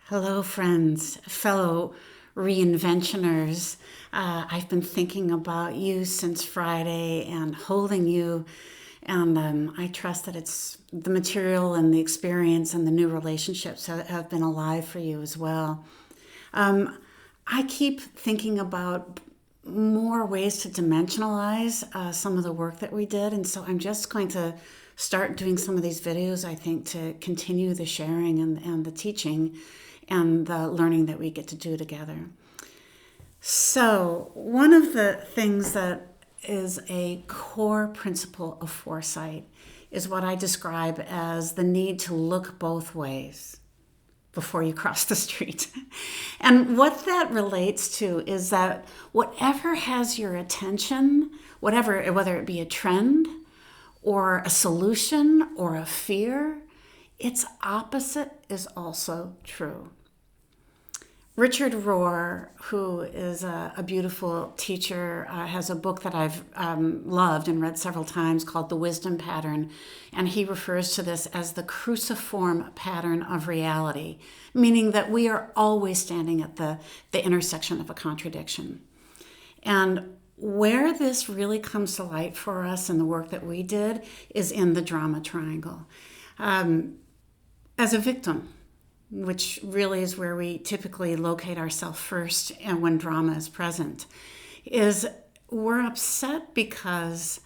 Hello, friends, fellow reinventioners. I've been thinking about you since Friday and holding you, and I trust that it's the material and the experience and the new relationships have been alive for you as well. I keep thinking about more ways to dimensionalize some of the work that we did, and so I'm just going to start doing some of these videos, I think, to continue the sharing and the teaching and the learning that we get to do together. So, one of the things that is a core principle of foresight is what I describe as the need to look both ways before you cross the street. And what that relates to is that whatever has your attention, whether it be a trend or a solution or a fear, its opposite is also true. Richard Rohr, who is a beautiful teacher, has a book that I've loved and read several times called The Wisdom Pattern, and he refers to this as the cruciform pattern of reality, meaning that we are always standing at the intersection of a contradiction. And where this really comes to light for us in the work that we did is in the drama triangle. As a victim, which really is where we typically locate ourselves first and when drama is present, is we're upset because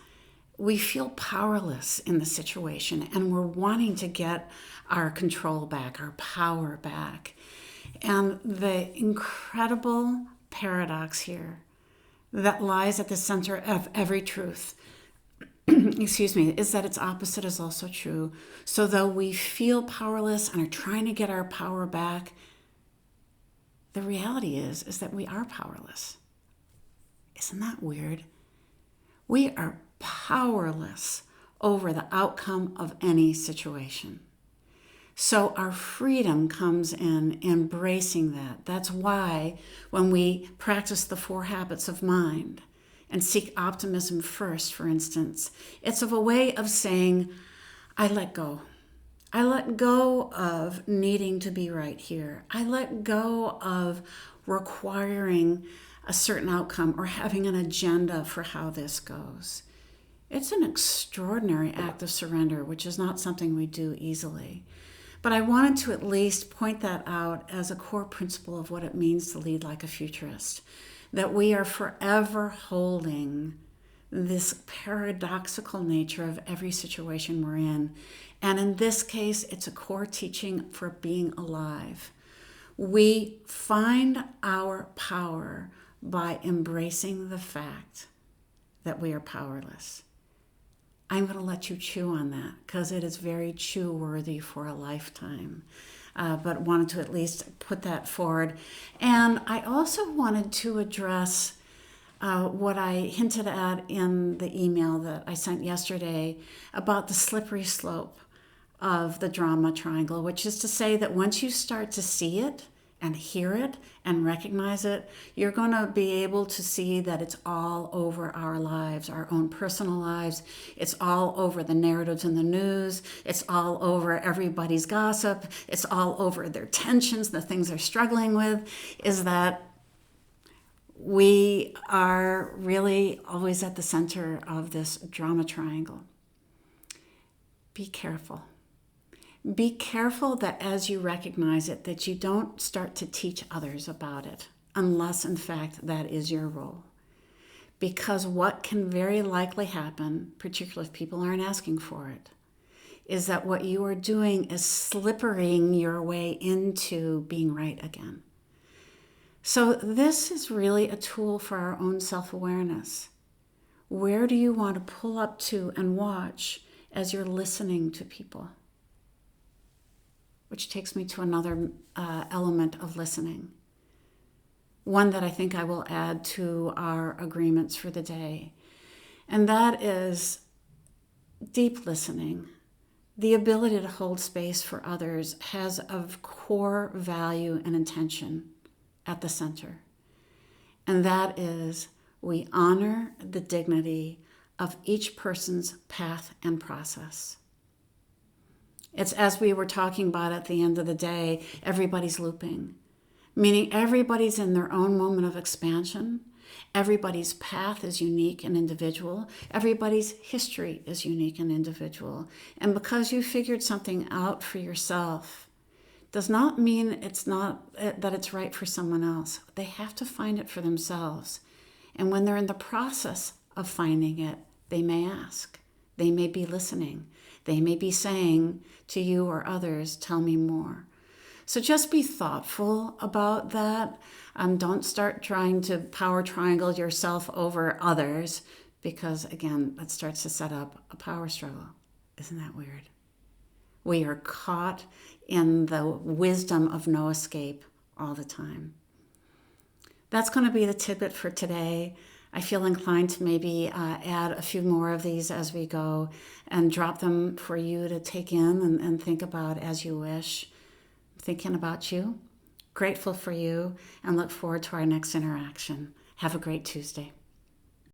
we feel powerless in the situation and we're wanting to get our control back, our power back. And the incredible paradox here that lies at the center of every truth is that its opposite is also true. So though we feel powerless and are trying to get our power back, the reality is that we are powerless. Isn't that weird? We are powerless over the outcome of any situation. So our freedom comes in embracing that. That's why when we practice the 4 habits of mind, and seek optimism first, for instance, it's a way of saying, I let go. I let go of needing to be right here. I let go of requiring a certain outcome or having an agenda for how this goes. It's an extraordinary act of surrender, which is not something we do easily. But I wanted to at least point that out as a core principle of what it means to lead like a futurist. That we are forever holding this paradoxical nature of every situation we're in. And in this case, it's a core teaching for being alive. We find our power by embracing the fact that we are powerless. I'm going to let you chew on that because it is very chew-worthy for a lifetime. But wanted to at least put that forward. And I also wanted to address what I hinted at in the email that I sent yesterday about the slippery slope of the drama triangle, which is to say that once you start to see it and hear it and recognize it, you're going to be able to see that it's all over our lives, our own personal lives. It's all over the narratives in the news. It's all over everybody's gossip. It's all over their tensions, the things they're struggling with, is that we are really always at the center of this drama triangle. Be careful. Be careful that as you recognize it, that you don't start to teach others about it, unless in fact that is your role. Because what can very likely happen, particularly if people aren't asking for it, is that what you are doing is slippering your way into being right again. So this is really a tool for our own self-awareness. Where do you want to pull up to and watch as you're listening to people? Which takes me to another element of listening. One that I think I will add to our agreements for the day. And that is deep listening. The ability to hold space for others has of core value and intention at the center. And that is we honor the dignity of each person's path and process. It's, as we were talking about at the end of the day, everybody's looping, meaning everybody's in their own moment of expansion. Everybody's path is unique and individual. Everybody's history is unique and individual. And because you figured something out for yourself, does not mean that it's right for someone else. They have to find it for themselves. And when they're in the process of finding it, they may ask. They may be listening. They may be saying to you or others, tell me more. So just be thoughtful about that. Don't start trying to power triangle yourself over others, because again, that starts to set up a power struggle. Isn't that weird? We are caught in the wisdom of no escape all the time. That's going to be the tidbit for today. I feel inclined to maybe add a few more of these as we go and drop them for you to take in and think about as you wish. Thinking about you, grateful for you, and look forward to our next interaction. Have a great Tuesday.